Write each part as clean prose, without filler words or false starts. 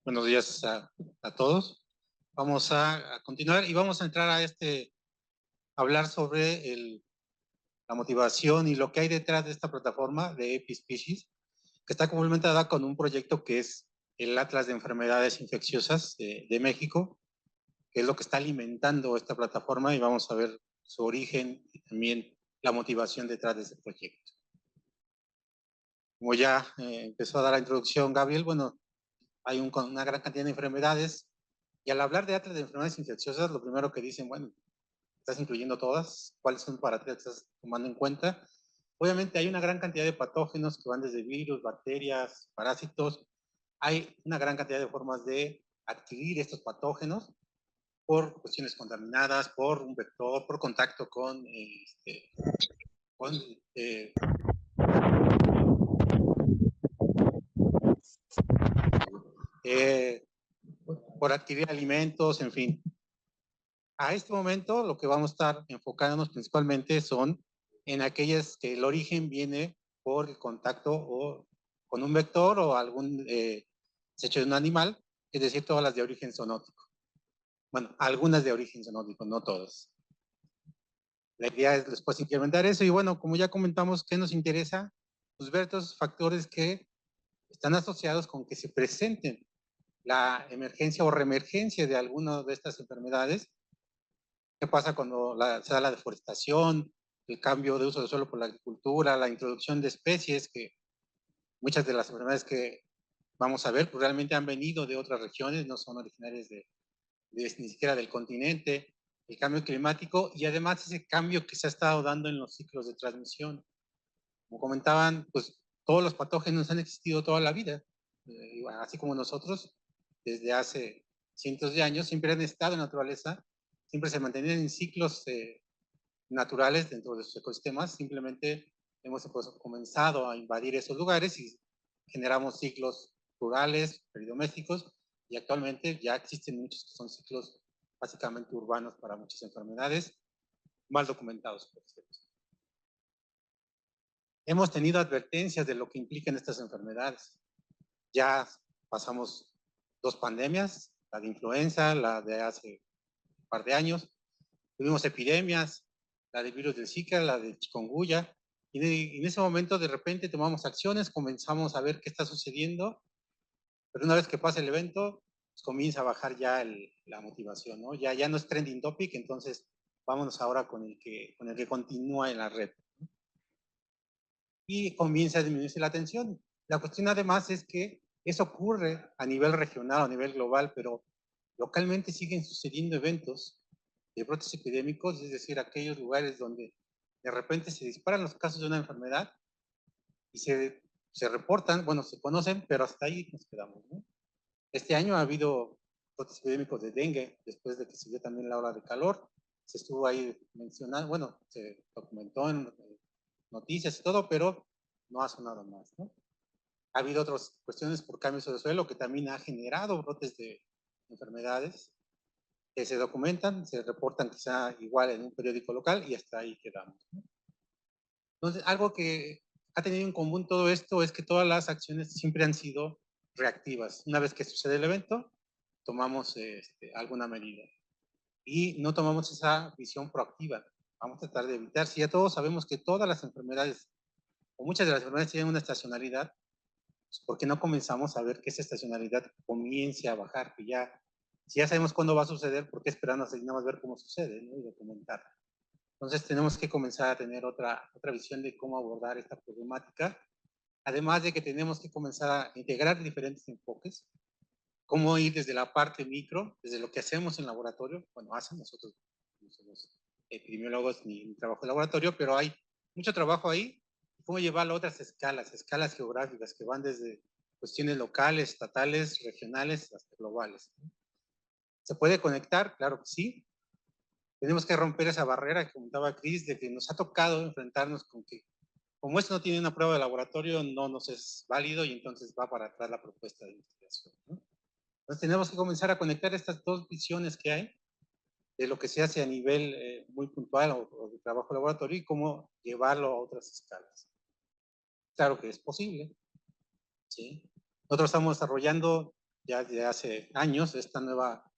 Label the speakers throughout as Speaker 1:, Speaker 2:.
Speaker 1: Buenos días a todos. Vamos a continuar y vamos a entrar a hablar sobre la motivación y lo que hay detrás de esta plataforma de EpiSpecies, que está complementada con un proyecto que es el Atlas de Enfermedades Infecciosas de México, que es lo que está alimentando esta plataforma, y vamos a ver su origen y también la motivación detrás de ese proyecto. Como ya empezó a dar la introducción Gabriel, bueno, hay una gran cantidad de enfermedades, y al hablar de atlas de enfermedades infecciosas, lo primero que dicen, bueno, ¿estás incluyendo todas? ¿Cuáles son para ti que estás tomando en cuenta? Obviamente hay una gran cantidad de patógenos que van desde virus, bacterias, parásitos. Hay una gran cantidad de formas de adquirir estos patógenos por cuestiones contaminadas, por un vector, por contacto con eh, por adquirir alimentos, en fin. A este momento lo que vamos a estar enfocándonos principalmente son en aquellas que el origen viene por el contacto o con un vector o algún desecho de un animal, es decir, todas las de origen zoonótico. Bueno, algunas de origen zoonótico, no todas. La idea es después incrementar eso y bueno, como ya comentamos, ¿qué nos interesa? Pues ver todos los factores que están asociados con que se presenten la emergencia o reemergencia de alguna de estas enfermedades. ¿Qué pasa cuando se da la deforestación, el cambio de uso del suelo por la agricultura, la introducción de especies, que muchas de las enfermedades que vamos a ver pues realmente han venido de otras regiones, no son originarias ni siquiera del continente, el cambio climático y además ese cambio que se ha estado dando en los ciclos de transmisión? Como comentaban, pues todos los patógenos han existido toda la vida, así como nosotros, desde hace cientos de años, siempre han estado en la naturaleza, siempre se mantenían en ciclos naturales dentro de sus ecosistemas, simplemente hemos comenzado a invadir esos lugares y generamos ciclos rurales, peridomésticos, y actualmente ya existen muchos que son ciclos básicamente urbanos para muchas enfermedades, mal documentados, por cierto. Hemos tenido advertencias de lo que implican estas enfermedades. Ya pasamos 2 pandemias, la de influenza, la de hace un par de años, tuvimos epidemias, la del virus del Zika, la de chikungunya, y en ese momento de repente tomamos acciones, comenzamos a ver qué está sucediendo, pero una vez que pasa el evento, pues comienza a bajar ya la motivación, ¿no? Ya no es trending topic, entonces vámonos ahora con el que continúa en la red. Y comienza a disminuirse la atención. La cuestión además es que eso ocurre a nivel regional o a nivel global, pero localmente siguen sucediendo eventos de brotes epidémicos, es decir, aquellos lugares donde de repente se disparan los casos de una enfermedad y se reportan, bueno, se conocen, pero hasta ahí nos quedamos, ¿no? Este año ha habido brotes epidémicos de dengue, después de que se dio también la ola de calor, se estuvo ahí mencionando, bueno, se documentó en noticias y todo, pero no ha sonado más, ¿no? Ha habido otras cuestiones por cambios de suelo que también ha generado brotes de enfermedades que se documentan, se reportan quizá igual en un periódico local y hasta ahí quedamos, ¿no? Entonces, algo que ha tenido en común todo esto es que todas las acciones siempre han sido reactivas. Una vez que sucede el evento, tomamos alguna medida y no tomamos esa visión proactiva. Vamos a tratar de evitar, si ya todos sabemos que todas las enfermedades o muchas de las enfermedades tienen una estacionalidad, pues ¿por qué no comenzamos a ver que esa estacionalidad comience a bajar? Que ya, si ya sabemos cuándo va a suceder, ¿por qué esperamos nada más ver cómo sucede, ¿no? Y documentar. Entonces tenemos que comenzar a tener otra visión de cómo abordar esta problemática, además de que tenemos que comenzar a integrar diferentes enfoques, cómo ir desde la parte micro, desde lo que hacemos en laboratorio, bueno, hacen nosotros, no somos epidemiólogos ni trabajo de laboratorio, pero hay mucho trabajo ahí, cómo llevarlo a otras escalas geográficas que van desde cuestiones locales, estatales, regionales, hasta globales. ¿Se puede conectar? Claro que sí. Tenemos que romper esa barrera que comentaba Cris, de que nos ha tocado enfrentarnos con que, como esto no tiene una prueba de laboratorio, no nos es válido y entonces va para atrás la propuesta de investigación, ¿no? Entonces tenemos que comenzar a conectar estas dos visiones que hay de lo que se hace a nivel muy puntual o de trabajo laboratorio y cómo llevarlo a otras escalas. Claro que es posible, ¿sí? Nosotros estamos desarrollando ya desde hace años esta nueva,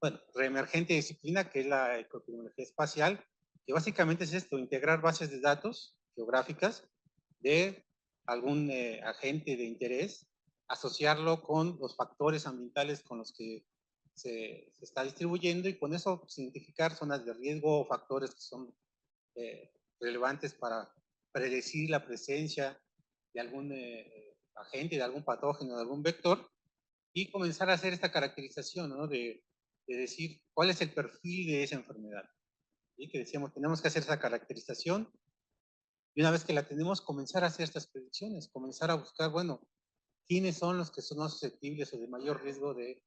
Speaker 1: bueno, reemergente disciplina que es la epidemiología espacial, que básicamente es esto, integrar bases de datos geográficas de algún agente de interés, asociarlo con los factores ambientales con los que se está distribuyendo y con eso pues, identificar zonas de riesgo o factores que son relevantes para predecir la presencia de algún agente, de algún patógeno, de algún vector y comenzar a hacer esta caracterización, ¿no? De decir cuál es el perfil de esa enfermedad. ¿Sí? Que decíamos, tenemos que hacer esa caracterización y una vez que la tenemos, comenzar a hacer estas predicciones, comenzar a buscar, bueno, quiénes son los que son más susceptibles o de mayor riesgo de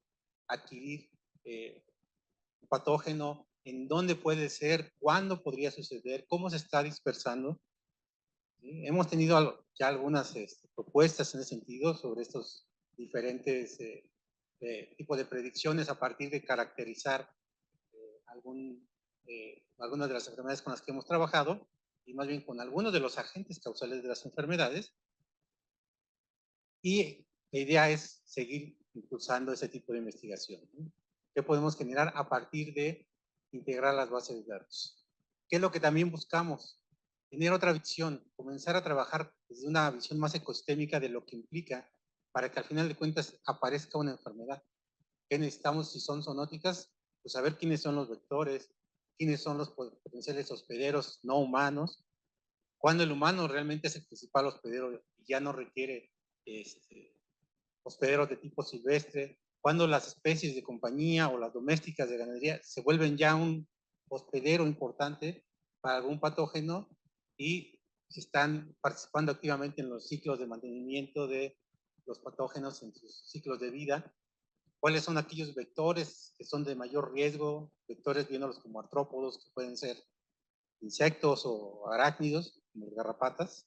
Speaker 1: adquirir un patógeno, en dónde puede ser, cuándo podría suceder, cómo se está dispersando. ¿Sí? Hemos tenido ya algunas propuestas en ese sentido sobre estos diferentes tipos de predicciones a partir de caracterizar algunas de las enfermedades con las que hemos trabajado y más bien con algunos de los agentes causales de las enfermedades. Y la idea es seguir impulsando ese tipo de investigación, ¿no? ¿Qué podemos generar a partir de integrar las bases de datos? ¿Qué es lo que también buscamos? Tener otra visión, comenzar a trabajar desde una visión más ecosistémica de lo que implica para que al final de cuentas aparezca una enfermedad. ¿Qué necesitamos si son zoonóticas? Pues saber quiénes son los vectores, quiénes son los potenciales hospederos no humanos, cuando el humano realmente es el principal hospedero y ya no requiere hospederos de tipo silvestre, cuando las especies de compañía o las domésticas de ganadería se vuelven ya un hospedero importante para algún patógeno y están participando activamente en los ciclos de mantenimiento de los patógenos en sus ciclos de vida. ¿Cuáles son aquellos vectores que son de mayor riesgo? Vectores viéndolos como artrópodos, que pueden ser insectos o arácnidos, como las garrapatas.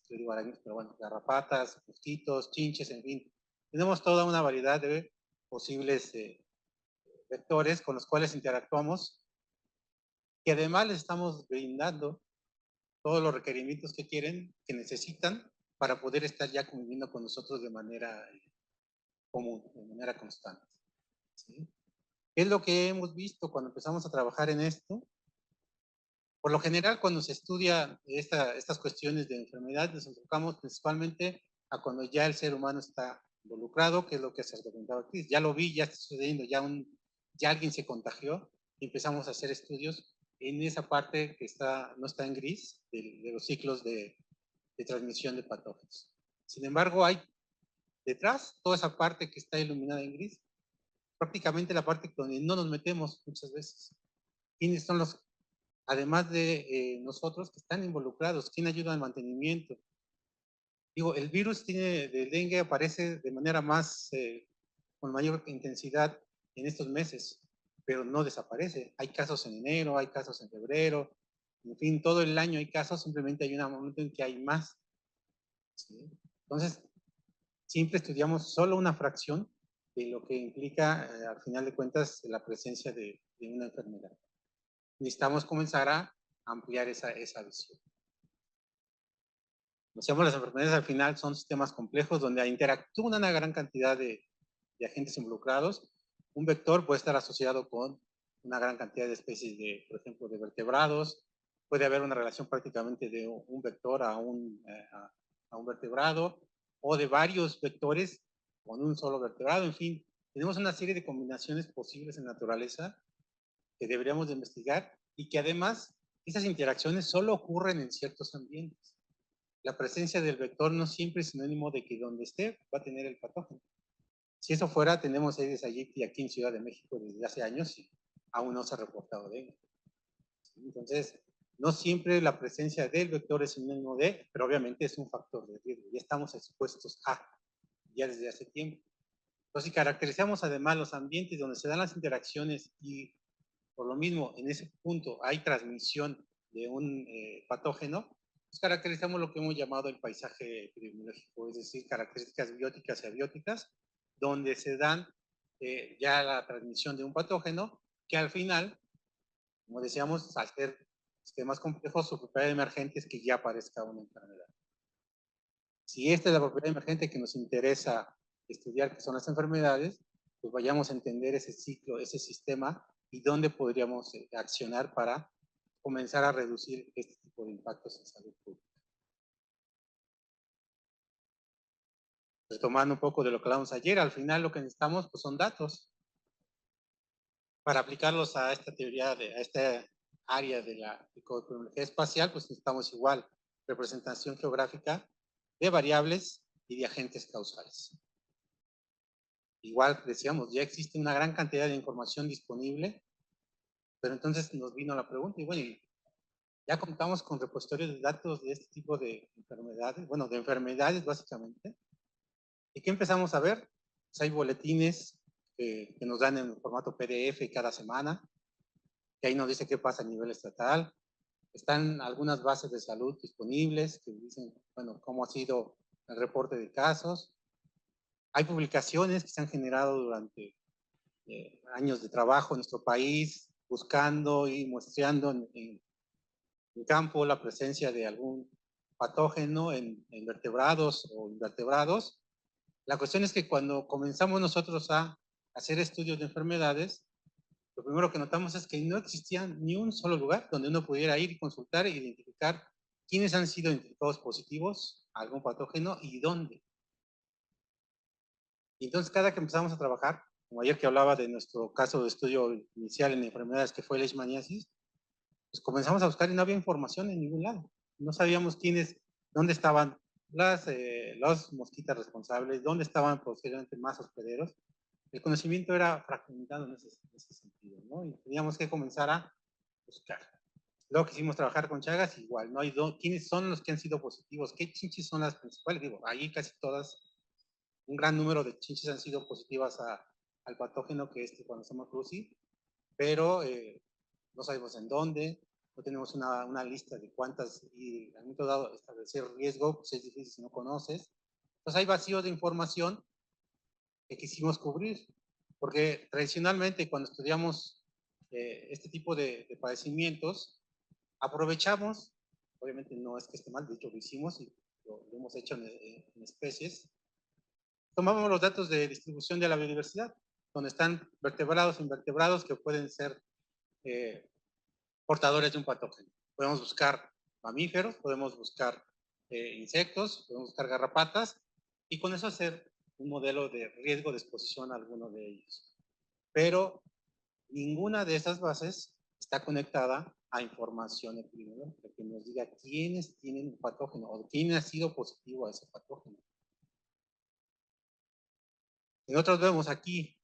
Speaker 1: Yo digo arácnidos, pero bueno, garrapatas, mosquitos, chinches, en fin. Tenemos toda una variedad de posibles vectores con los cuales interactuamos y además les estamos brindando todos los requerimientos que quieren, que necesitan para poder estar ya conviviendo con nosotros de manera común, de manera constante. ¿Sí? ¿Qué es lo que hemos visto cuando empezamos a trabajar en esto? Por lo general, cuando se estudia estas cuestiones de enfermedad, nos enfocamos principalmente a cuando ya el ser humano está involucrado, que es lo que se ha comentado aquí. Ya lo vi, ya está sucediendo, ya alguien se contagió y empezamos a hacer estudios en esa parte que no está en gris de los ciclos de transmisión de patógenos. Sin embargo, hay detrás toda esa parte que está iluminada en gris, prácticamente la parte donde no nos metemos muchas veces. ¿Quiénes son los, además de nosotros, que están involucrados? ¿Quién ayuda al mantenimiento? Digo, el virus del dengue aparece de manera con mayor intensidad en estos meses, pero no desaparece. Hay casos en enero, hay casos en febrero, en fin, todo el año hay casos, simplemente hay un momento en que hay más. ¿Sí? Entonces, siempre estudiamos solo una fracción de lo que implica, al final de cuentas, la presencia de una enfermedad. Necesitamos comenzar a ampliar esa visión. Las enfermedades al final son sistemas complejos donde interactúan una gran cantidad de agentes involucrados. Un vector puede estar asociado con una gran cantidad de especies por ejemplo, de vertebrados. Puede haber una relación prácticamente de un vector a un vertebrado o de varios vectores con un solo vertebrado. En fin, tenemos una serie de combinaciones posibles en naturaleza que deberíamos de investigar y que además esas interacciones solo ocurren en ciertos ambientes. La presencia del vector no siempre es sinónimo de que donde esté va a tener el patógeno. Si eso fuera, tenemos Aedes aegypti aquí en Ciudad de México desde hace años y aún no se ha reportado dengue. Entonces, no siempre la presencia del vector es sinónimo de, pero obviamente es un factor de riesgo. Ya estamos expuestos ya desde hace tiempo. Entonces, si caracterizamos además los ambientes donde se dan las interacciones y por lo mismo en ese punto hay transmisión de un patógeno, pues caracterizamos lo que hemos llamado el paisaje epidemiológico, es decir, características bióticas y abióticas, donde se dan ya la transmisión de un patógeno que al final, como decíamos, al ser sistemas complejos, su propiedad emergente es que ya aparezca una enfermedad. Si esta es la propiedad emergente que nos interesa estudiar qué son las enfermedades, pues vayamos a entender ese ciclo, ese sistema y dónde podríamos accionar para comenzar a reducir este tipo de impactos en salud pública. Retomando un poco de lo que hablamos ayer, al final lo que necesitamos pues, son datos para aplicarlos a esta teoría, a esta área de la ecotecnología espacial, pues necesitamos igual representación geográfica de variables y de agentes causales. Igual decíamos, ya existe una gran cantidad de información disponible, pero entonces nos vino la pregunta, y bueno, ya contamos con repositorios de datos de este tipo de enfermedades, bueno, de enfermedades básicamente. ¿Y qué empezamos a ver? Pues hay boletines que nos dan en formato PDF cada semana, que ahí nos dice qué pasa a nivel estatal. Están algunas bases de salud disponibles que dicen, bueno, cómo ha sido el reporte de casos. Hay publicaciones que se han generado durante años de trabajo en nuestro país, buscando y muestreando en campo la presencia de algún patógeno en vertebrados o invertebrados. La cuestión es que cuando comenzamos nosotros a hacer estudios de enfermedades, lo primero que notamos es que no existía ni un solo lugar donde uno pudiera ir y consultar e identificar quiénes han sido identificados positivos a algún patógeno y dónde. Y entonces cada que empezamos a trabajar, como ayer que hablaba de nuestro caso de estudio inicial en enfermedades que fue leishmaniasis, pues comenzamos a buscar y no había información en ningún lado. No sabíamos quiénes, dónde estaban los mosquitas responsables, dónde estaban posiblemente más hospederos. El conocimiento era fragmentado en ese sentido, ¿no? Y teníamos que comenzar a buscar. Luego quisimos trabajar con Chagas, igual, ¿no? ¿Quiénes son los que han sido positivos? ¿Qué chinches son las principales? Digo, ahí casi todas, un gran número de chinches han sido positivas al patógeno que es Trypanosoma cruzi, pero no sabemos en dónde, no tenemos una lista de cuántas, y al momento dado establecer riesgo, pues es difícil si no conoces. Entonces hay vacíos de información que quisimos cubrir, porque tradicionalmente cuando estudiamos este tipo de padecimientos, aprovechamos, obviamente no es que esté mal, de hecho lo hicimos y lo hemos hecho en especies, tomamos los datos de distribución de la biodiversidad, donde están vertebrados e invertebrados que pueden ser portadores de un patógeno. Podemos buscar mamíferos, podemos buscar insectos, podemos buscar garrapatas y con eso hacer un modelo de riesgo de exposición a alguno de ellos. Pero ninguna de esas bases está conectada a información epidemiológica que nos diga quiénes tienen un patógeno o quién ha sido positivo a ese patógeno. Y nosotros vemos aquí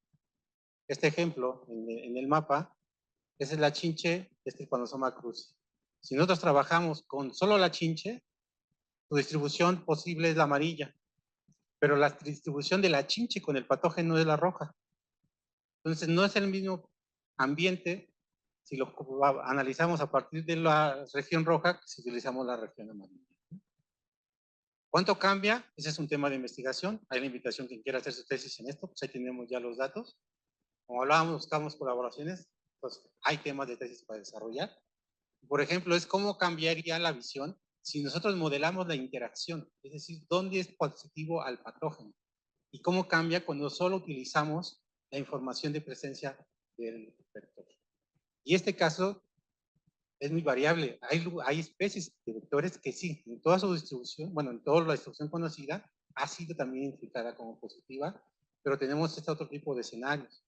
Speaker 1: este ejemplo en el mapa. Esa es la chinche, este Trypanosoma cruzi. Si nosotros trabajamos con solo la chinche, su distribución posible es la amarilla, pero la distribución de la chinche con el patógeno es la roja. Entonces no es el mismo ambiente si lo analizamos a partir de la región roja que si utilizamos la región amarilla. ¿Cuánto cambia? Ese es un tema de investigación. Hay la invitación quien quiera hacer su tesis en esto, pues ahí tenemos ya los datos. Como hablábamos, buscamos colaboraciones, pues hay temas de tesis para desarrollar. Por ejemplo, es cómo cambiaría la visión si nosotros modelamos la interacción, es decir, dónde es positivo al patógeno y cómo cambia cuando solo utilizamos la información de presencia del vector. Y este caso es muy variable. Hay especies de vectores que sí, en toda su distribución, bueno, en toda la distribución conocida, ha sido también identificada como positiva, pero tenemos este otro tipo de escenarios.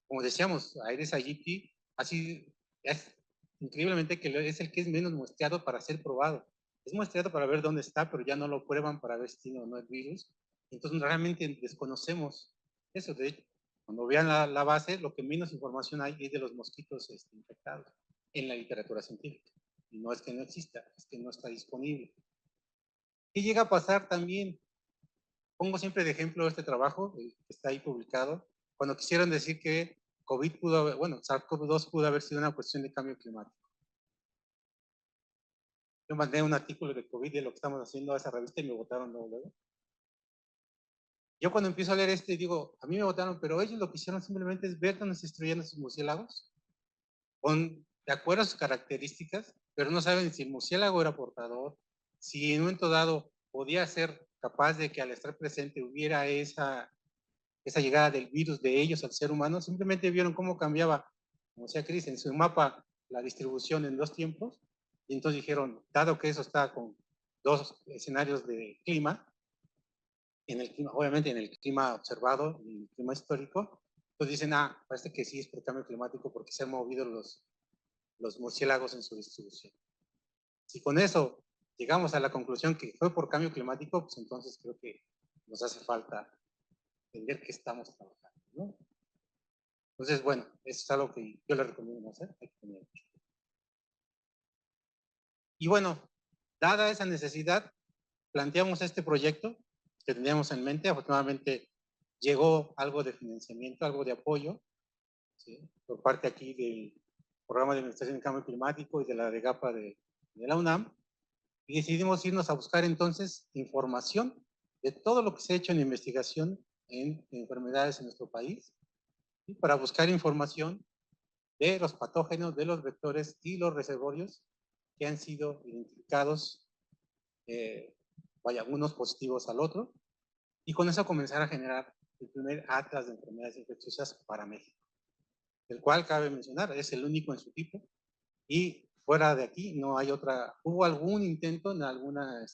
Speaker 1: Como decíamos, Aedes aegypti así es increíblemente que es el que es menos muestreado para ser probado. Es muestreado para ver dónde está, pero ya no lo prueban para ver si tiene o no el virus. Entonces realmente desconocemos eso. De hecho, cuando vean la base, lo que menos información hay es de los mosquitos infectados en la literatura científica. Y no es que no exista, es que no está disponible. ¿Qué llega a pasar también? Pongo siempre de ejemplo este trabajo que está ahí publicado, cuando quisieron decir que COVID pudo haber, bueno, SARS-CoV-2 pudo haber sido una cuestión de cambio climático. Yo mandé un artículo de COVID de lo que estamos haciendo a esa revista y me votaron luego. Yo cuando empiezo a leer digo, a mí me votaron, pero ellos lo que hicieron simplemente es ver dónde se destruían esos murciélagos, de acuerdo a sus características, pero no saben si el murciélago era portador, si en un momento dado podía ser capaz de que al estar presente hubiera esa llegada del virus de ellos al ser humano, simplemente vieron cómo cambiaba, como decía Cris, en su mapa la distribución en 2 tiempos, y entonces dijeron, dado que eso está con 2 escenarios de clima, en el clima, obviamente en el clima observado, en el clima histórico, pues dicen, parece que sí es por cambio climático porque se han movido los murciélagos en su distribución. Si con eso llegamos a la conclusión que fue por cambio climático, pues entonces creo que nos hace falta entender que estamos trabajando, ¿no? Entonces, bueno, eso es algo que yo le recomiendo hacer. Y bueno, dada esa necesidad, planteamos este proyecto que teníamos en mente. Afortunadamente llegó algo de financiamiento, algo de apoyo, ¿sí?, por parte aquí del Programa de Administración del Cambio Climático y de la DEGAPA de la UNAM, y decidimos irnos a buscar entonces información de todo lo que se ha hecho en investigación en enfermedades en nuestro país, y para buscar información de los patógenos, de los vectores y los reservorios que han sido identificados, unos positivos al otro, y con eso comenzar a generar el primer atlas de enfermedades infecciosas para México, el cual cabe mencionar, es el único en su tipo, y fuera de aquí no hay otra. Hubo algún intento en alguna,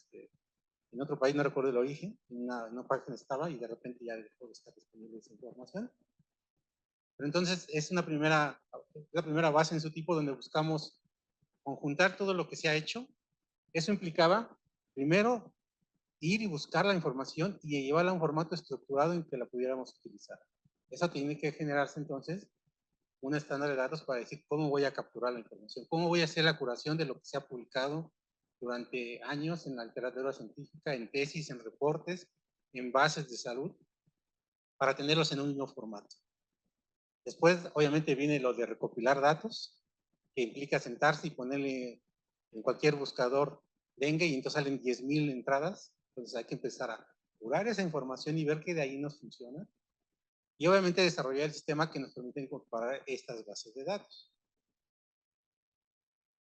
Speaker 1: en otro país, no recuerdo el origen, en una página estaba y de repente ya dejó de estar disponible esa información. Pero entonces es la primera base en su tipo donde buscamos conjuntar todo lo que se ha hecho. Eso implicaba, primero, ir y buscar la información y llevarla a un formato estructurado en que la pudiéramos utilizar. Eso tiene que generarse entonces un estándar de datos para decir cómo voy a capturar la información, cómo voy a hacer la curación de lo que se ha publicado durante años en la literatura científica, en tesis, en reportes, en bases de salud, para tenerlos en un mismo formato. Después, obviamente, viene lo de recopilar datos, que implica sentarse y ponerle en cualquier buscador dengue y entonces salen 10,000 entradas. Entonces hay que empezar a curar esa información y ver que de ahí nos funciona. Y obviamente desarrollar el sistema que nos permite incorporar estas bases de datos.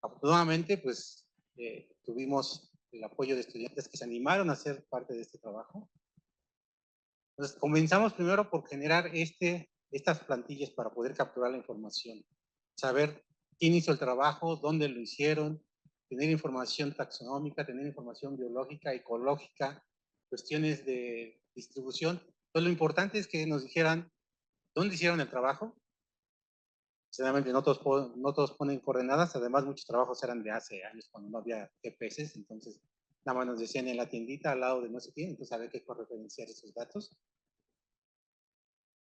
Speaker 1: Afortunadamente, pues tuvimos el apoyo de estudiantes que se animaron a ser parte de este trabajo. Entonces comenzamos primero por generar estas plantillas para poder capturar la información, saber quién hizo el trabajo, dónde lo hicieron, tener información taxonómica, tener información biológica, ecológica, cuestiones de distribución. Entonces lo importante es que nos dijeran dónde hicieron el trabajo. Sinceramente no todos ponen coordenadas, además muchos trabajos eran de hace años cuando no había GPS, entonces nada más nos decían en la tiendita al lado de no sé quién, entonces había que correferenciar esos datos.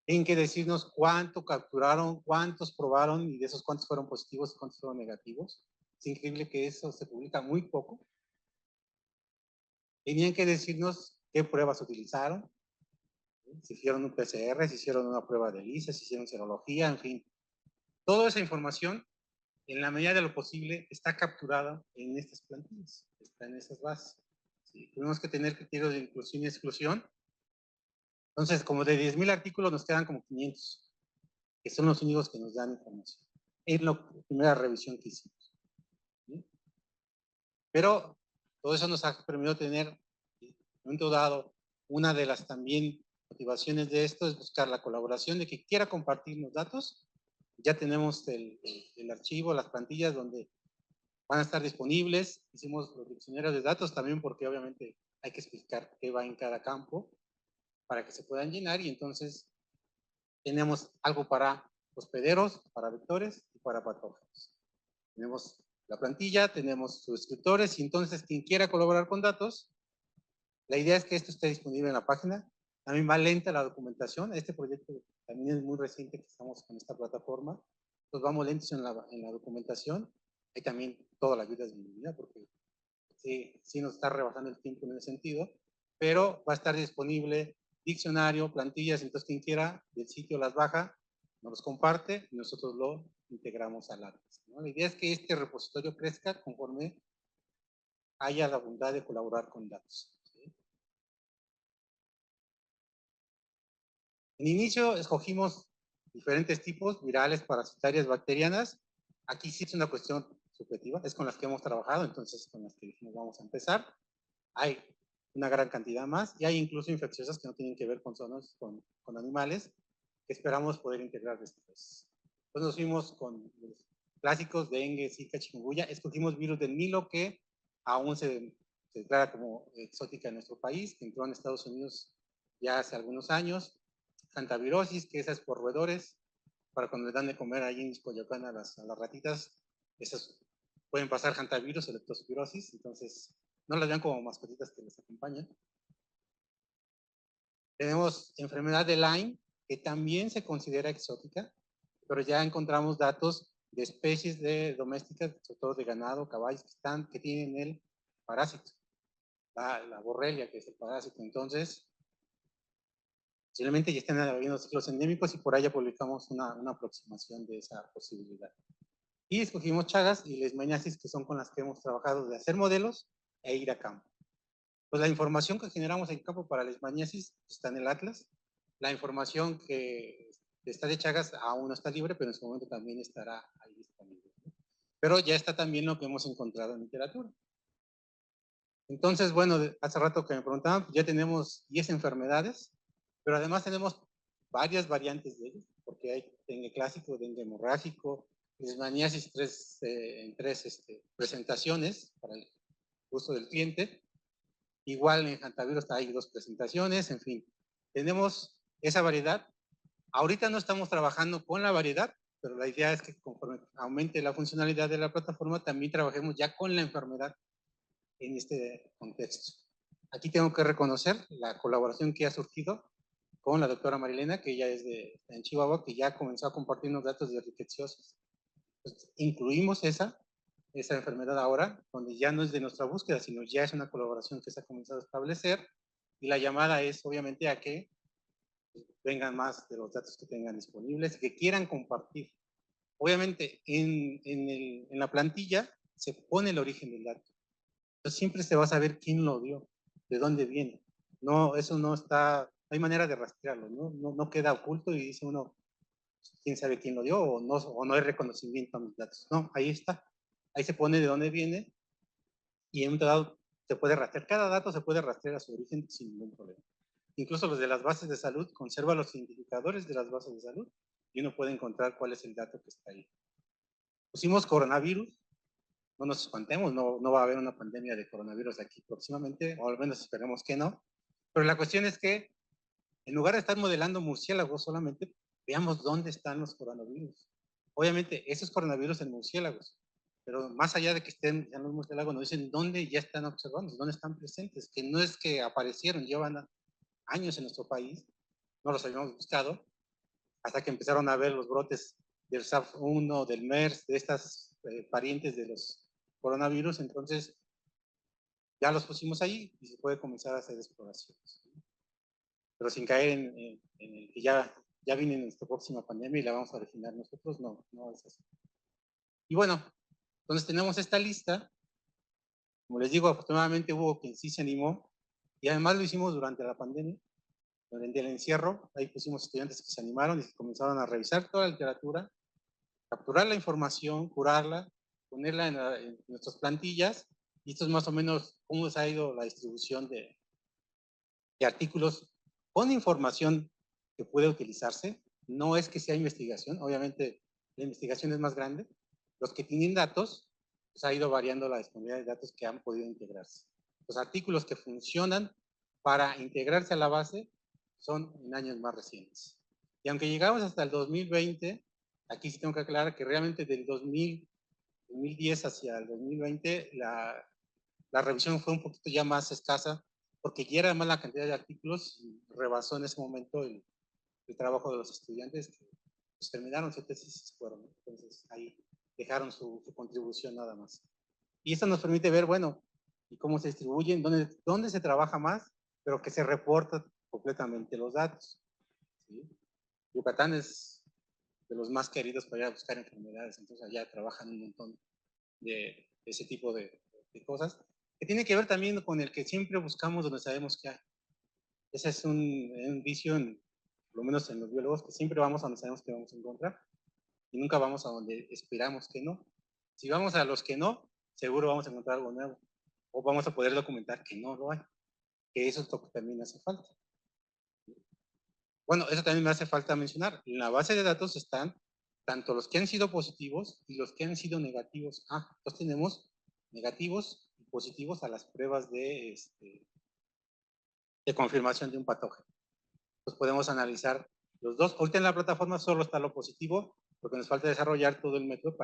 Speaker 1: Tienen que decirnos cuánto capturaron, cuántos probaron y de esos cuántos fueron positivos y cuántos fueron negativos. Es increíble que eso se publica muy poco. Tenían que decirnos qué pruebas utilizaron, si hicieron un PCR, si hicieron una prueba de ELISA, si hicieron serología, en fin. Toda esa información, en la medida de lo posible, está capturada en estas plantillas, está en esas bases. ¿Sí? Tenemos que tener criterios de inclusión y exclusión. Entonces, como de 10,000 artículos nos quedan como 500, que son los únicos que nos dan información. Es la primera revisión que hicimos. ¿Sí? Pero todo eso nos ha permitido tener, en un momento dado, una de las también motivaciones de esto es buscar la colaboración de quien quiera compartir los datos. Ya tenemos el archivo, las plantillas donde van a estar disponibles. Hicimos los diccionarios de datos también porque obviamente hay que explicar qué va en cada campo para que se puedan llenar, y entonces tenemos algo para hospederos, para vectores y para patógenos. Tenemos la plantilla, tenemos sus escritores, y entonces quien quiera colaborar con datos, la idea es que esto esté disponible en la página. También va lenta la documentación. Este proyecto también es muy reciente que estamos con esta plataforma. Entonces vamos lentos en la documentación. Ahí también toda la ayuda es bienvenida porque sí nos está rebasando el tiempo en ese sentido, pero va a estar disponible diccionario, plantillas, entonces quien quiera del sitio las baja, nos los comparte y nosotros lo integramos al atlas, ¿no? La idea es que este repositorio crezca conforme haya la voluntad de colaborar con datos. ¿Sí? En inicio escogimos diferentes tipos, virales, parasitarias, bacterianas. Aquí sí es una cuestión subjetiva, es con las que hemos trabajado, entonces con las que dijimos vamos a empezar. Hay una gran cantidad más, y hay incluso infecciosas que no tienen que ver con zonas, con animales, que esperamos poder integrar después. Entonces nos fuimos con los clásicos, dengue, zika, chikungunya, escogimos virus del Nilo que aún se declara como exótica en nuestro país, que entró en Estados Unidos ya hace algunos años, hantavirosis, que esa es por roedores, para cuando les dan de comer allí en Coyoacán a las ratitas, esas pueden pasar hantavirus o leptospirosis, entonces no las vean como mascotitas que les acompañan. Tenemos enfermedad de Lyme, que también se considera exótica, pero ya encontramos datos de especies domésticas, sobre todo de ganado, caballos, que tienen el parásito, la borrelia, que es el parásito. Entonces, posiblemente ya estén habiendo ciclos endémicos y por ahí ya publicamos una aproximación de esa posibilidad. Y escogimos chagas y leishmaniasis, que son con las que hemos trabajado de hacer modelos e ir a campo. Pues la información que generamos en campo para leishmaniasis está en el Atlas. La información que está de Chagas aún no está libre, pero en su momento también estará ahí disponible. Pero ya está también lo que hemos encontrado en literatura. Entonces, bueno, hace rato que me preguntaban, ya tenemos 10 enfermedades, pero además tenemos varias variantes de ellas, porque hay dengue clásico, dengue hemorrágico, leishmaniasis en tres presentaciones para el uso del cliente. Igual en hantavirus hay 2 presentaciones, en fin. Tenemos esa variedad. Ahorita no estamos trabajando con la variedad, pero la idea es que conforme aumente la funcionalidad de la plataforma, también trabajemos ya con la enfermedad en este contexto. Aquí tengo que reconocer la colaboración que ha surgido con la doctora Marilena, que ella es en Chihuahua, que ya comenzó a compartirnos datos de rickettsiosis. Entonces, incluimos esa enfermedad ahora, donde ya no es de nuestra búsqueda, sino ya es una colaboración que se ha comenzado a establecer, y la llamada es obviamente a que vengan más de los datos que tengan disponibles, que quieran compartir. Obviamente en la plantilla se pone el origen del dato. Entonces siempre se va a saber quién lo dio, de dónde viene. No, eso no está, no hay manera de rastrearlo, no queda oculto y dice uno, quién sabe quién lo dio o no hay reconocimiento a mis datos. No, ahí está. Ahí se pone de dónde viene y en un dado se puede rastrear. Cada dato se puede rastrear a su origen sin ningún problema. Incluso los de las bases de salud, conserva los identificadores de las bases de salud y uno puede encontrar cuál es el dato que está ahí. Pusimos coronavirus, no nos espantemos, no va a haber una pandemia de coronavirus aquí próximamente, o al menos esperemos que no. Pero la cuestión es que en lugar de estar modelando murciélagos solamente, veamos dónde están los coronavirus. Obviamente, esos coronavirus en murciélagos, pero más allá de que estén en los murciélagos, nos dicen dónde ya están observados, dónde están presentes, que no es que aparecieron, llevan años en nuestro país, no los habíamos buscado, hasta que empezaron a ver los brotes del SARS-1, del MERS, de estas parientes de los coronavirus, entonces ya los pusimos ahí y se puede comenzar a hacer exploraciones. Pero sin caer en el que ya viene nuestra próxima pandemia y la vamos a originar nosotros, no es así. Y bueno, entonces tenemos esta lista. Como les digo, afortunadamente hubo quien sí se animó y además lo hicimos durante la pandemia. Durante el encierro, ahí pusimos estudiantes que se animaron y que comenzaron a revisar toda la literatura, capturar la información, curarla, ponerla en nuestras plantillas, y esto es más o menos cómo se ha ido la distribución de artículos con información que puede utilizarse. No es que sea investigación, obviamente la investigación es más grande. Los que tienen datos, pues ha ido variando la disponibilidad de datos que han podido integrarse. Los artículos que funcionan para integrarse a la base son en años más recientes. Y aunque llegamos hasta el 2020, aquí sí tengo que aclarar que realmente del 2010 hacia el 2020 la revisión fue un poquito ya más escasa, porque ya era más la cantidad de artículos y rebasó en ese momento el trabajo de los estudiantes que pues, terminaron su tesis y se fueron. Entonces ahí dejaron su contribución nada más. Y esto nos permite ver, bueno, y cómo se distribuyen, dónde se trabaja más, pero que se reportan completamente los datos. ¿Sí? Yucatán es de los más queridos para ir a buscar enfermedades, entonces allá trabajan un montón de ese tipo de cosas, que tiene que ver también con el que siempre buscamos donde sabemos que hay. Ese es un vicio, por lo menos en los biólogos, que siempre vamos a donde sabemos que vamos a encontrar y nunca vamos a donde esperamos que no. Si vamos a los que no, seguro vamos a encontrar algo nuevo o vamos a poder documentar que no lo hay. que eso es lo que también hace falta. Bueno, eso también me hace falta mencionar. En la base de datos están tanto los que han sido positivos y los que han sido negativos. Entonces tenemos negativos y positivos a las pruebas de confirmación de un patógeno. Entonces podemos analizar los dos. Ahorita en la plataforma solo está lo positivo, porque nos falta desarrollar todo el método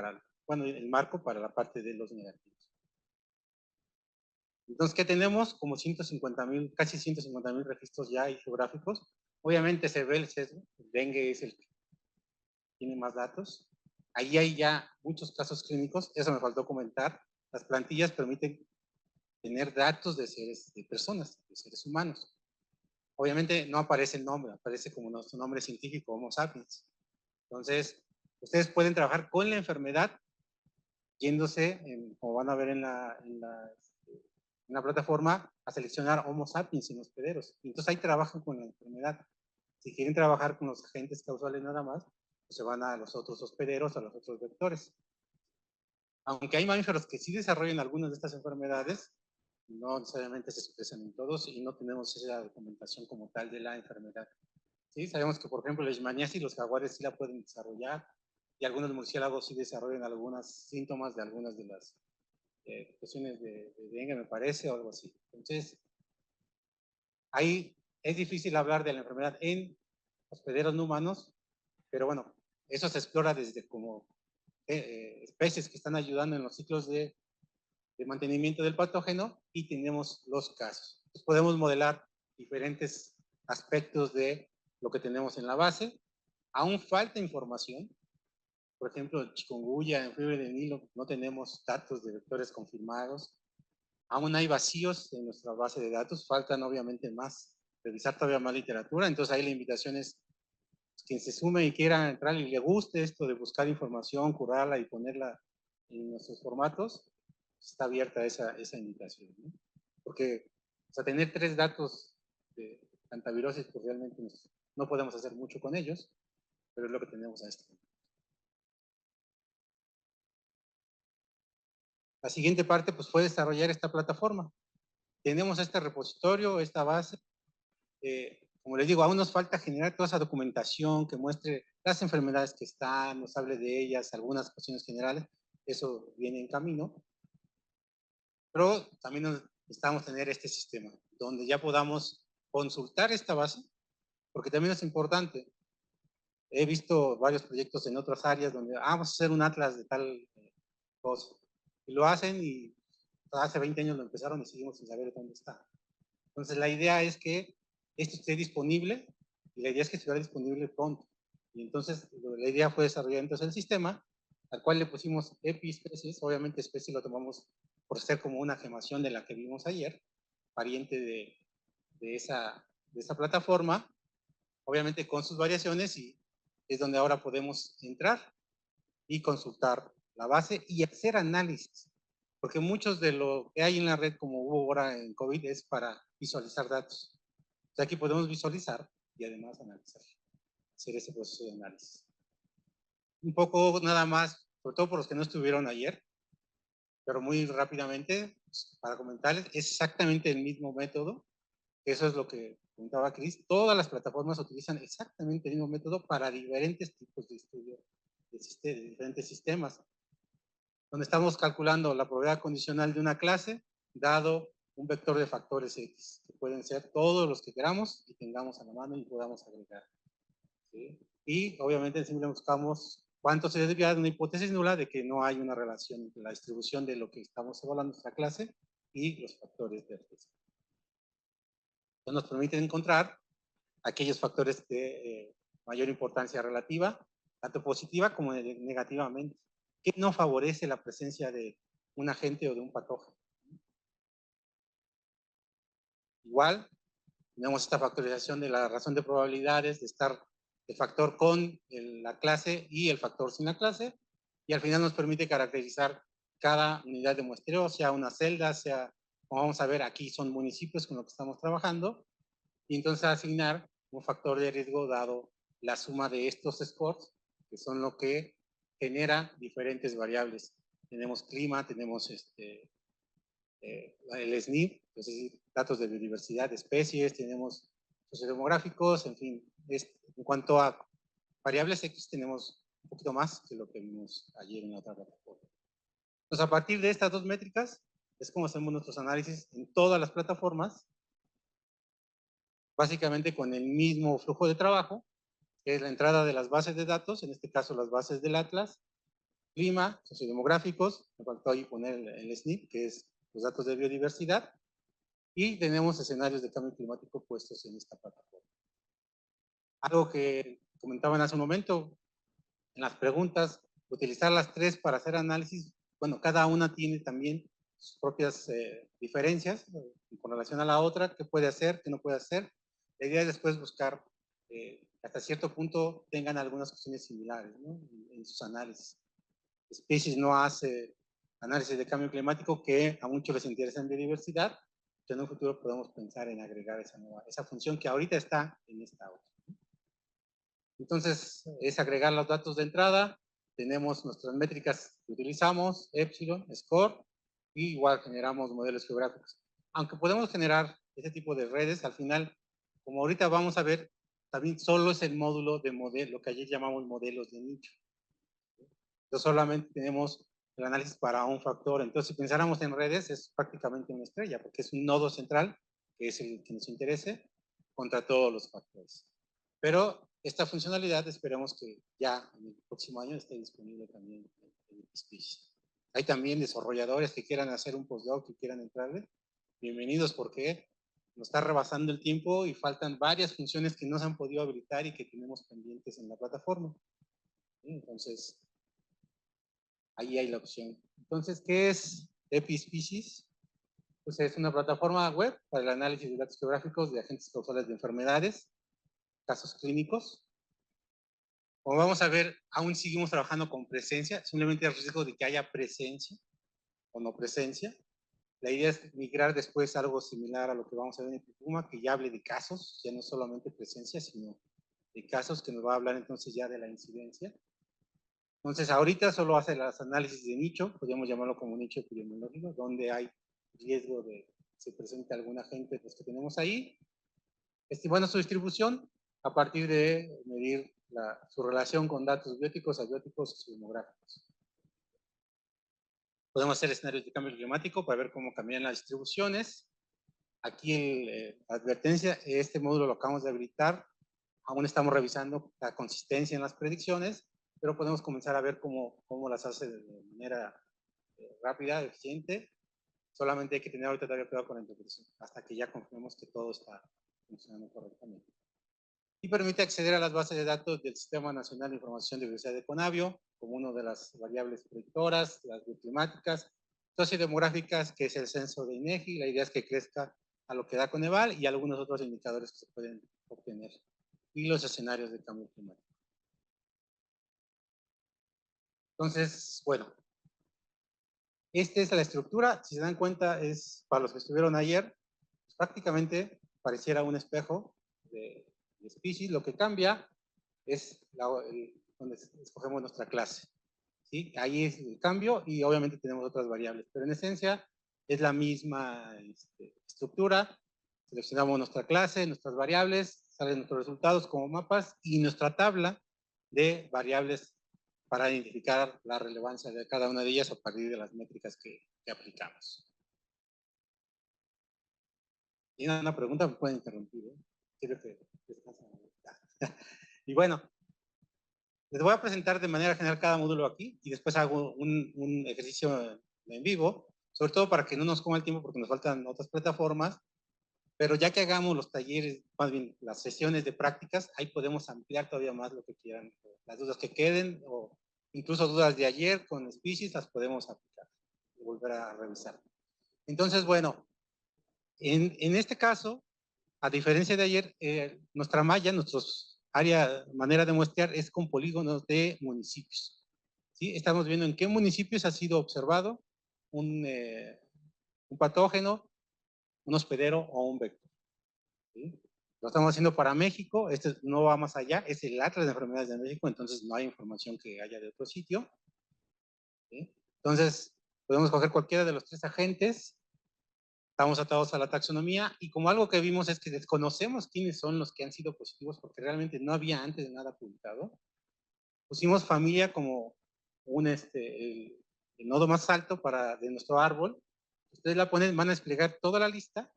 Speaker 1: el marco para la parte de los negativos. Entonces, ¿qué tenemos? Como 150,000, casi 150,000 registros ya y geográficos. Obviamente se ve el sesgo. El dengue es el que tiene más datos. Ahí hay ya muchos casos clínicos. Eso me faltó comentar. Las plantillas permiten tener datos de seres, de personas, de seres humanos. Obviamente no aparece el nombre, aparece como nuestro nombre científico, Homo sapiens. Entonces, ustedes pueden trabajar con la enfermedad yéndose, como van a ver en la plataforma, a seleccionar Homo sapiens en hospederos. Y entonces ahí trabajan con la enfermedad. Si quieren trabajar con los agentes causales nada más, pues se van a los otros hospederos, a los otros vectores. Aunque hay mamíferos que sí desarrollan algunas de estas enfermedades, no necesariamente se expresan en todos y no tenemos esa documentación como tal de la enfermedad. ¿Sí? Sabemos que, por ejemplo, la leishmaniasis, los jaguares sí la pueden desarrollar y algunos murciélagos sí desarrollan algunos síntomas de algunas de las cuestiones de dengue, me parece, o algo así. Entonces, ahí es difícil hablar de la enfermedad en hospederos no humanos, pero bueno, eso se explora desde como especies que están ayudando en los ciclos de mantenimiento del patógeno y tenemos los casos. Entonces podemos modelar diferentes aspectos de lo que tenemos en la base. Aún falta información. Por ejemplo, en chikungunya, en fiebre de Nilo, no tenemos datos de vectores confirmados. Aún hay vacíos en nuestra base de datos. Faltan obviamente más, revisar todavía más literatura. Entonces ahí la invitación es quien se sume y quiera entrar y le guste esto de buscar información, curarla y ponerla en nuestros formatos, está abierta esa invitación, ¿no? Porque, o sea, tener 3 datos de hantavirosis, pues realmente no podemos hacer mucho con ellos, pero es lo que tenemos a este momento. La siguiente parte, pues, fue desarrollar esta plataforma. Tenemos este repositorio, esta base. Como les digo, aún nos falta generar toda esa documentación que muestre las enfermedades que están, nos hable de ellas, algunas cuestiones generales. Eso viene en camino. Pero también necesitamos tener este sistema donde ya podamos consultar esta base, porque también es importante. He visto varios proyectos en otras áreas donde vamos a hacer un atlas de tal cosa. Y lo hacen y hace 20 años lo empezaron y seguimos sin saber dónde está. Entonces la idea es que esto esté disponible y la idea es que estuviera disponible pronto. Y entonces la idea fue desarrollar entonces el sistema al cual le pusimos epiespecies. Obviamente especie lo tomamos por ser como una gemación de la que vimos ayer, pariente de esa plataforma, obviamente con sus variaciones, y es donde ahora podemos entrar y consultar la base y hacer análisis. Porque muchos de lo que hay en la red, como hubo ahora en COVID, es para visualizar datos. O sea, aquí podemos visualizar y además analizar, hacer ese proceso de análisis. Un poco nada más, sobre todo por los que no estuvieron ayer, pero muy rápidamente, pues, para comentarles, es exactamente el mismo método. Eso es lo que comentaba Cris. Todas las plataformas utilizan exactamente el mismo método para diferentes tipos de estudio de diferentes sistemas, donde estamos calculando la probabilidad condicional de una clase dado un vector de factores X, que pueden ser todos los que queramos y tengamos a la mano y podamos agregar. ¿Sí? Y obviamente siempre buscamos cuánto se desvía de una hipótesis nula de que no hay una relación entre la distribución de lo que estamos evaluando en nuestra clase y los factores de riesgo. Entonces nos permite encontrar aquellos factores de mayor importancia relativa, tanto positiva como negativamente, que no favorece la presencia de un agente o de un patógeno. Igual, tenemos esta factorización de la razón de probabilidades, de estar el factor con la clase y el factor sin la clase, y al final nos permite caracterizar cada unidad de muestreo, sea una celda, sea, como vamos a ver aquí, son municipios con los que estamos trabajando, y entonces asignar un factor de riesgo dado la suma de estos scores, que son lo que genera diferentes variables. Tenemos clima, tenemos el SNP, es decir, datos de biodiversidad de especies, tenemos sociodemográficos, en fin. En cuanto a variables X, tenemos un poquito más que lo que vimos ayer en la otra plataforma. Entonces, a partir de estas dos métricas, es como hacemos nuestros análisis en todas las plataformas, básicamente con el mismo flujo de trabajo, que es la entrada de las bases de datos, en este caso las bases del Atlas, clima, sociodemográficos, me faltó ahí poner el SNP, que es los datos de biodiversidad, y tenemos escenarios de cambio climático puestos en esta plataforma. Algo que comentaban hace un momento, en las preguntas, utilizar las tres para hacer análisis, bueno, cada una tiene también sus propias diferencias con relación a la otra, qué puede hacer, qué no puede hacer. La idea es después buscar hasta cierto punto tengan algunas cuestiones similares, ¿no? En sus análisis. Species no hace análisis de cambio climático, que a muchos les interesa en biodiversidad, pero en un futuro podemos pensar en agregar esa función que ahorita está en esta otra. Entonces, es agregar los datos de entrada, tenemos nuestras métricas que utilizamos, epsilon, score, y igual generamos modelos geográficos. Aunque podemos generar ese tipo de redes, al final, como ahorita vamos a ver, también solo es el módulo de modelo, lo que ayer llamamos modelos de nicho. Entonces, solamente tenemos el análisis para un factor. Entonces, si pensáramos en redes, es prácticamente una estrella, porque es un nodo central, que es el que nos interese, contra todos los factores. Pero esta funcionalidad esperemos que ya en el próximo año esté disponible también en Speech. Hay también desarrolladores que quieran hacer un postdoc, que quieran entrarle. Bienvenidos, porque nos está rebasando el tiempo y faltan varias funciones que no se han podido habilitar y que tenemos pendientes en la plataforma. Entonces, ahí hay la opción. Entonces, ¿qué es EpiSpecies? Pues es una plataforma web para el análisis de datos geográficos de agentes causales de enfermedades, casos clínicos. Como vamos a ver, aún seguimos trabajando con presencia, simplemente el riesgo de que haya presencia o no presencia. La idea es migrar después a algo similar a lo que vamos a ver en Puma, que ya hable de casos, ya no solamente presencia, sino de casos, que nos va a hablar entonces ya de la incidencia. Entonces, ahorita solo hace los análisis de nicho, podríamos llamarlo como nicho epidemiológico, donde hay riesgo de que se presente algún agente de los que tenemos ahí, estimando su distribución a partir de medir su relación con datos bióticos, abióticos y demográficos. Podemos hacer escenarios de cambio climático para ver cómo cambian las distribuciones. Aquí la advertencia, este módulo lo acabamos de habilitar, aún estamos revisando la consistencia en las predicciones, pero podemos comenzar a ver cómo las hace de manera rápida, eficiente. Solamente hay que tener ahorita todavía cuidado con la interpretación, hasta que ya confirmemos que todo está funcionando correctamente. Y permite acceder a las bases de datos del Sistema Nacional de Información de Biodiversidad de Conavio, como una de las variables predictoras, las bioclimáticas, sociodemográficas, que es el censo de INEGI. La idea es que crezca a lo que da Coneval, y algunos otros indicadores que se pueden obtener, y los escenarios de cambio climático. Entonces, bueno, esta es la estructura. Si se dan cuenta, es para los que estuvieron ayer, pues prácticamente pareciera un espejo de species. Lo que cambia es donde escogemos nuestra clase. ¿Sí? Ahí es el cambio, y obviamente tenemos otras variables, pero en esencia es la misma estructura. Seleccionamos nuestra clase, nuestras variables, salen nuestros resultados como mapas, y nuestra tabla de variables para identificar la relevancia de cada una de ellas a partir de las métricas que aplicamos. ¿Tienen una pregunta? Me pueden interrumpir, ¿eh? Quiero que descansen. Y bueno, les voy a presentar de manera general cada módulo aquí, y después hago un ejercicio en vivo, sobre todo para que no nos coma el tiempo, porque nos faltan otras plataformas. Pero ya que hagamos los talleres, más bien las sesiones de prácticas, ahí podemos ampliar todavía más lo que quieran. Las dudas que queden, o incluso dudas de ayer con species, las podemos aplicar y volver a revisar. Entonces, bueno, en este caso, a diferencia de ayer, nuestra malla, manera de muestrear es con polígonos de municipios. ¿Sí? Estamos viendo en qué municipios ha sido observado un patógeno, un hospedero o un vector. ¿Sí? Lo estamos haciendo para México. Este no va más allá, es el Atlas de Enfermedades de México, entonces no hay información que haya de otro sitio. ¿Sí? Entonces, podemos coger cualquiera de los tres agentes Estamos atados a la taxonomía y como algo que vimos es que desconocemos quiénes son los que han sido positivos porque realmente no había antes de nada publicado. Pusimos familia como el nodo más alto de nuestro árbol. Ustedes la ponen, van a desplegar toda la lista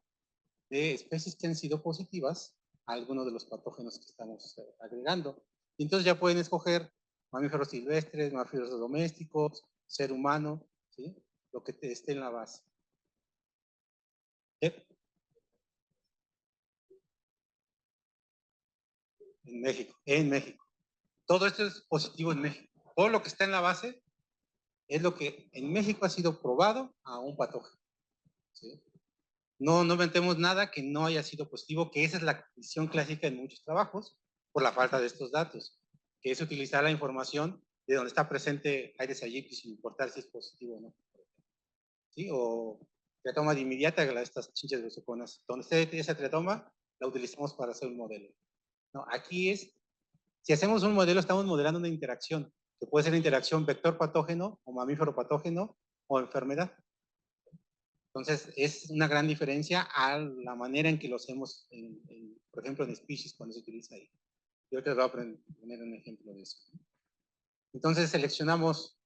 Speaker 1: de especies que han sido positivas a alguno de los patógenos que estamos agregando. Y entonces ya pueden escoger mamíferos silvestres, mamíferos domésticos, ser humano, ¿sí? Lo que esté en la base. ¿Sí? En México, en México. Todo esto es positivo en México. Todo lo que está en la base es lo que en México ha sido probado a un patógeno. ¿Sí? No metemos nada que no haya sido positivo, que esa es la visión clásica en muchos trabajos, por la falta de estos datos, que es utilizar la información de donde está presente Aedes aegypti sin importar si es positivo o no. ¿Sí? O tratoma de inmediata, estas chinchas besoconas. Donde esté esa tratoma, la utilizamos para hacer un modelo. No, aquí es, si hacemos un modelo, estamos modelando una interacción, que puede ser interacción vector-patógeno, o mamífero-patógeno, o enfermedad. Entonces, es una gran diferencia a la manera en que lo hacemos, por ejemplo, en species, cuando se utiliza ahí. Yo te voy a poner un ejemplo de eso. Entonces, seleccionamos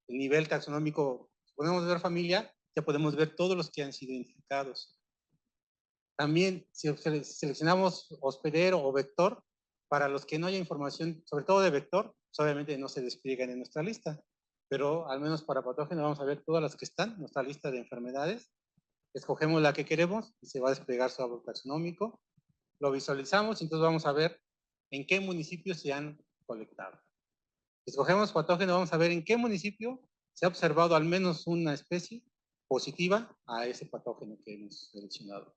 Speaker 1: el nivel taxonómico. Podemos ver familia, ya podemos ver todos los que han sido identificados. También, si seleccionamos hospedero o vector, para los que no haya información, sobre todo de vector, pues obviamente no se despliegan en nuestra lista, pero al menos para patógenos vamos a ver todas las que están en nuestra lista de enfermedades. Escogemos la que queremos y se va a desplegar su árbol taxonómico. Lo visualizamos y entonces vamos a ver en qué municipios se han colectado. Escogemos patógeno, vamos a ver en qué municipio se ha observado al menos una especie positiva a ese patógeno que hemos seleccionado.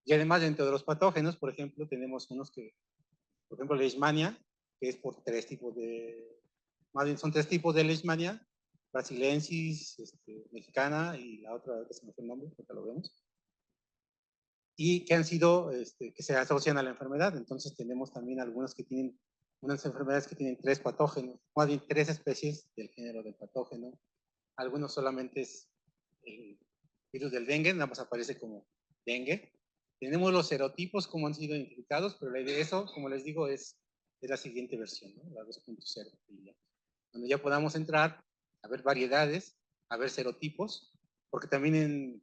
Speaker 1: Y además, dentro de los patógenos, por ejemplo, tenemos unos que, por ejemplo, Leishmania, que es por tres tipos de, más bien son tres tipos de Leishmania, brasilensis, mexicana y la otra, que se me fue el nombre, porque lo vemos, y que han sido, que se asocian a la enfermedad. Entonces tenemos también algunos que tienen, unas enfermedades que tienen tres patógenos, más bien tres especies del género del patógeno. Algunos solamente es el virus del dengue, nada más aparece como dengue. Tenemos los serotipos como han sido identificados, pero la idea de eso, como les digo, es la siguiente versión, ¿no? La 2.0, donde ya podamos entrar a ver variedades, a ver serotipos, porque también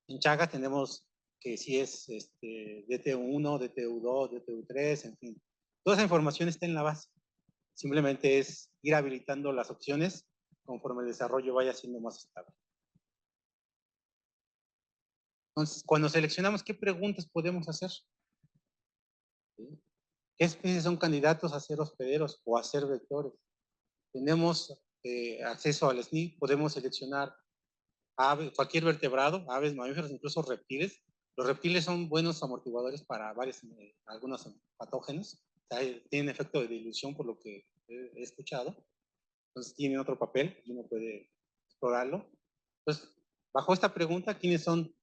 Speaker 1: en Chagas tenemos que si es DTU1, DTU2, DTU3, en fin. Toda esa información está en la base. Simplemente es ir habilitando las opciones conforme el desarrollo vaya siendo más estable. Entonces, cuando seleccionamos, ¿qué preguntas podemos hacer? ¿Sí? ¿Qué especies son candidatos a ser hospederos o a ser vectores? Tenemos acceso al SNP, podemos seleccionar cualquier vertebrado, aves, mamíferos, incluso reptiles. Los reptiles son buenos amortiguadores para algunos patógenos. O sea, tienen efecto de dilución por lo que he escuchado. Entonces tienen otro papel y uno puede explorarlo. Entonces, bajo esta pregunta, ¿quiénes son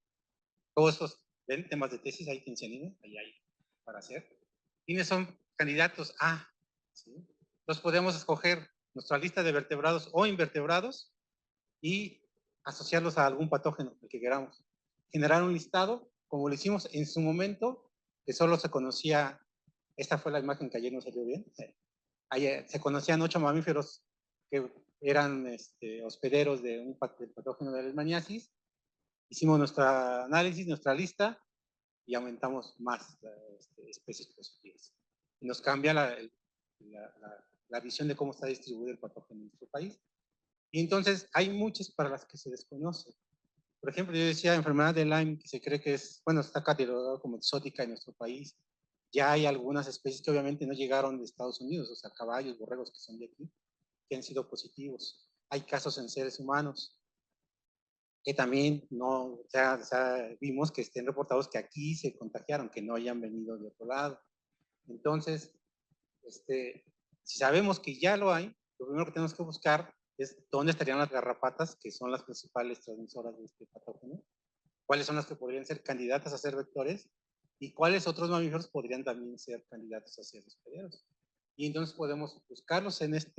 Speaker 1: todos estos temas de tesis? Ahí quien se anime, ahí hay para hacer. ¿Quiénes son candidatos a? ¿Sí? Entonces podemos escoger nuestra lista de vertebrados o invertebrados y asociarlos a algún patógeno, el que queramos. Generar un listado, como lo hicimos en su momento, que solo se conocía, esta fue la imagen que ayer no salió bien, ayer se conocían 8 mamíferos que eran hospederos del patógeno de la leishmaniasis. Hicimos nuestro análisis, nuestra lista, y aumentamos más especies positivas. Y nos cambia la visión de cómo está distribuido el patógeno en nuestro país. Y entonces hay muchas para las que se desconoce. Por ejemplo, yo decía enfermedad de Lyme, que se cree que es, bueno, está catalogada como exótica en nuestro país. Ya hay algunas especies que obviamente no llegaron de Estados Unidos, o sea, caballos, borregos que son de aquí, que han sido positivos. Hay casos en seres humanos que también no, vimos que estén reportados que aquí se contagiaron, que no hayan venido de otro lado. Entonces, si sabemos que ya lo hay, lo primero que tenemos que buscar es dónde estarían las garrapatas, que son las principales transmisoras de este patógeno, cuáles son las que podrían ser candidatas a ser vectores y cuáles otros mamíferos podrían también ser candidatos a ser hospederos. Y entonces podemos buscarlos en esta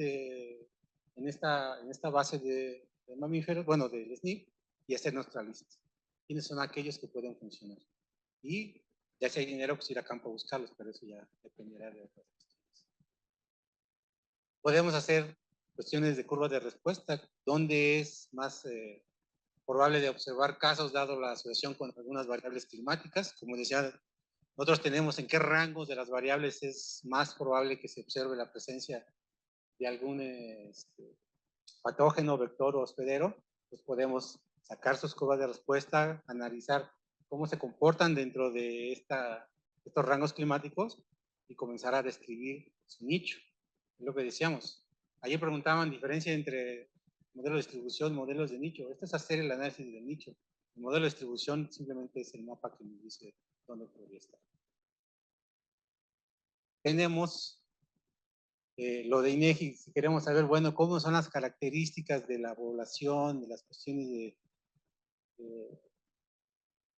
Speaker 1: base de mamíferos, bueno, del SNP, y hacer nuestra lista. quiénes son aquellos que pueden funcionar. Y ya si hay dinero, pues ir a campo a buscarlos, pero eso ya dependerá de otras cuestiones. Podemos hacer cuestiones de curvas de respuesta, donde es más probable de observar casos dado la asociación con algunas variables climáticas. Como decía, nosotros tenemos en qué rangos de las variables es más probable que se observe la presencia de algún patógeno, vector o hospedero. Pues podemos sacar sus curvas de respuesta, analizar cómo se comportan dentro de estos rangos climáticos y comenzar a describir su nicho. Es lo que decíamos. Ayer preguntaban diferencia entre modelo de distribución, modelos de nicho. Esto es hacer el análisis del nicho. El modelo de distribución simplemente es el mapa que nos dice dónde podría estar. Tenemos lo de INEGI, si queremos saber, bueno, cómo son las características de la población, de las cuestiones de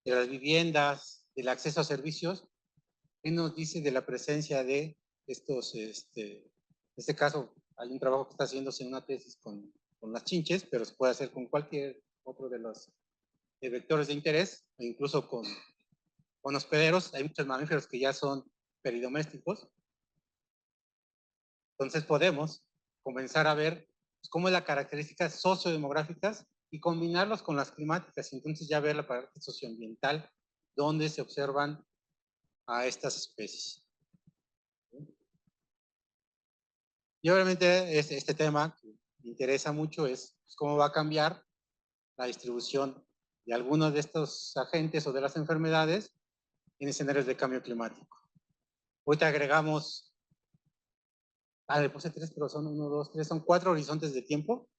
Speaker 1: las viviendas, del acceso a servicios. ¿Qué nos dice de la presencia de estos, en este caso, hay un trabajo que está haciéndose en una tesis con las chinches, pero se puede hacer con cualquier otro de los vectores de interés, e incluso con hospederos. Hay muchos mamíferos que ya son peridomésticos. Entonces podemos comenzar a ver pues, cómo es la características sociodemográficas y combinarlos con las climáticas. Entonces ya ver la parte socioambiental donde se observan a estas especies. Y obviamente este tema que me interesa mucho es pues, cómo va a cambiar la distribución de algunos de estos agentes o de las enfermedades en escenarios de cambio climático. Ahorita agregamos, le puse 3, pero son 1, 2, 3, son 4 horizontes de tiempo.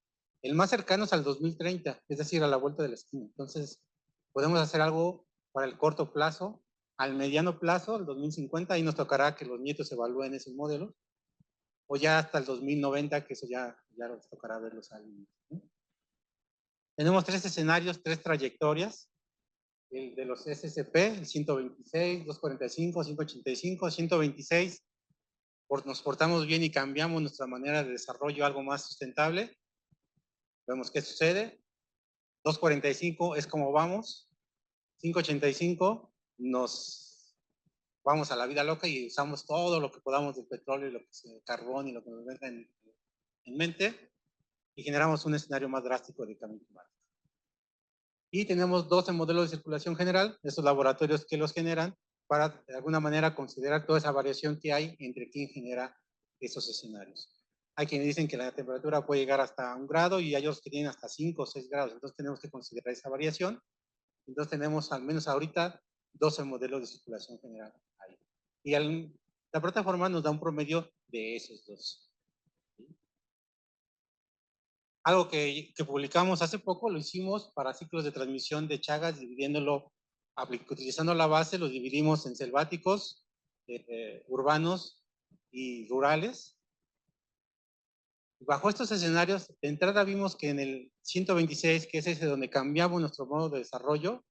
Speaker 1: El más cercano es al 2030, es decir, a la vuelta de la esquina. Entonces, podemos hacer algo para el corto plazo, al mediano plazo, el 2050, ahí nos tocará que los nietos evalúen esos modelos, o ya hasta el 2090, que eso ya nos tocará verlos ahí. ¿No? Tenemos 3 escenarios, 3 trayectorias, el de los SSP, el 126, 245, 585, 126, nos portamos bien y cambiamos nuestra manera de desarrollo a algo más sustentable. Vemos qué sucede. 245 es como vamos. 585 nos vamos a la vida loca y usamos todo lo que podamos del petróleo y lo que es el carbón y lo que nos venga en mente y generamos un escenario más drástico de cambio climático. Y tenemos 12 modelos de circulación general, esos laboratorios que los generan, para de alguna manera considerar toda esa variación que hay entre quién genera esos escenarios. Hay quienes dicen que la temperatura puede llegar hasta 1 grado y hay otros que tienen hasta 5 o 6 grados, entonces tenemos que considerar esa variación. Entonces tenemos al menos ahorita 12 modelos de circulación general ahí. Y la plataforma nos da un promedio de esos dos. Algo que publicamos hace poco, lo hicimos para ciclos de transmisión de Chagas, dividiéndolo, utilizando la base, los dividimos en selváticos, urbanos y rurales. Bajo estos escenarios, de entrada vimos que en el 126, que es ese donde cambiamos nuestro modo de desarrollo,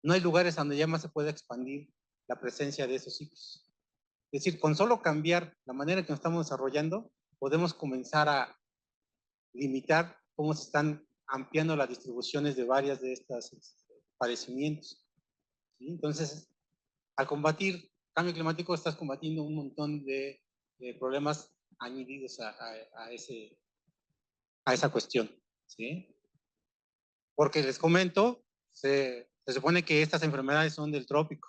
Speaker 1: no hay lugares donde ya más se pueda expandir la presencia de esos ciclos. Es decir, con solo cambiar la manera en que nos estamos desarrollando, podemos comenzar a limitar cómo se están ampliando las distribuciones de varias de estos padecimientos. ¿Sí? Entonces, al combatir cambio climático, estás combatiendo un montón de problemas añadidos a esa cuestión. ¿Sí? Porque les comento, se supone que estas enfermedades son del trópico,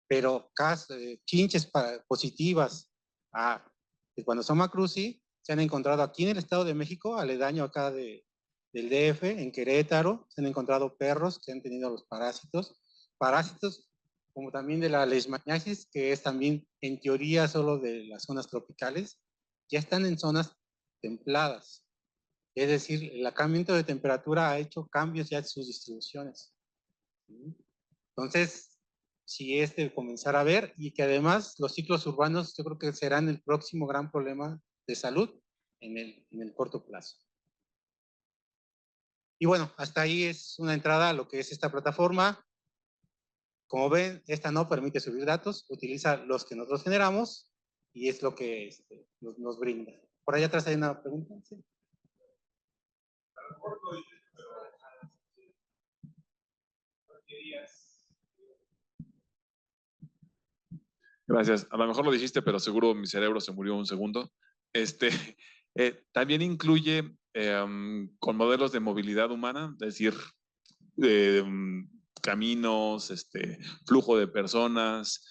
Speaker 1: pero chinches positivas de cuando son macruci se han encontrado aquí en el Estado de México, aledaño acá del DF, en Querétaro, se han encontrado perros que han tenido los parásitos como también de la leishmaniasis, que es también en teoría solo de las zonas tropicales, ya están en zonas templadas. Es decir, el cambiamiento de temperatura ha hecho cambios ya en sus distribuciones. Entonces, sí es de comenzar a ver y que además los ciclos urbanos yo creo que serán el próximo gran problema de salud en el corto plazo. Y bueno, hasta ahí es una entrada a lo que es esta plataforma. Como ven, esta no permite subir datos, utiliza los que nosotros generamos y es lo que nos brinda. Por allá atrás hay una pregunta. ¿Sí?
Speaker 2: Gracias. A lo mejor lo dijiste, pero seguro mi cerebro se murió un segundo. Este, también incluye con modelos de movilidad humana, es decir, caminos, flujo de personas,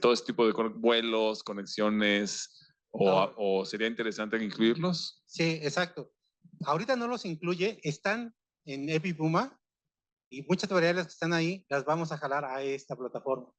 Speaker 2: todo ese tipo de vuelos, conexiones, o sería interesante incluirlos.
Speaker 1: Sí, exacto. Ahorita no los incluye, están en EpiPuma y muchas variables que están ahí las vamos a jalar a esta plataforma.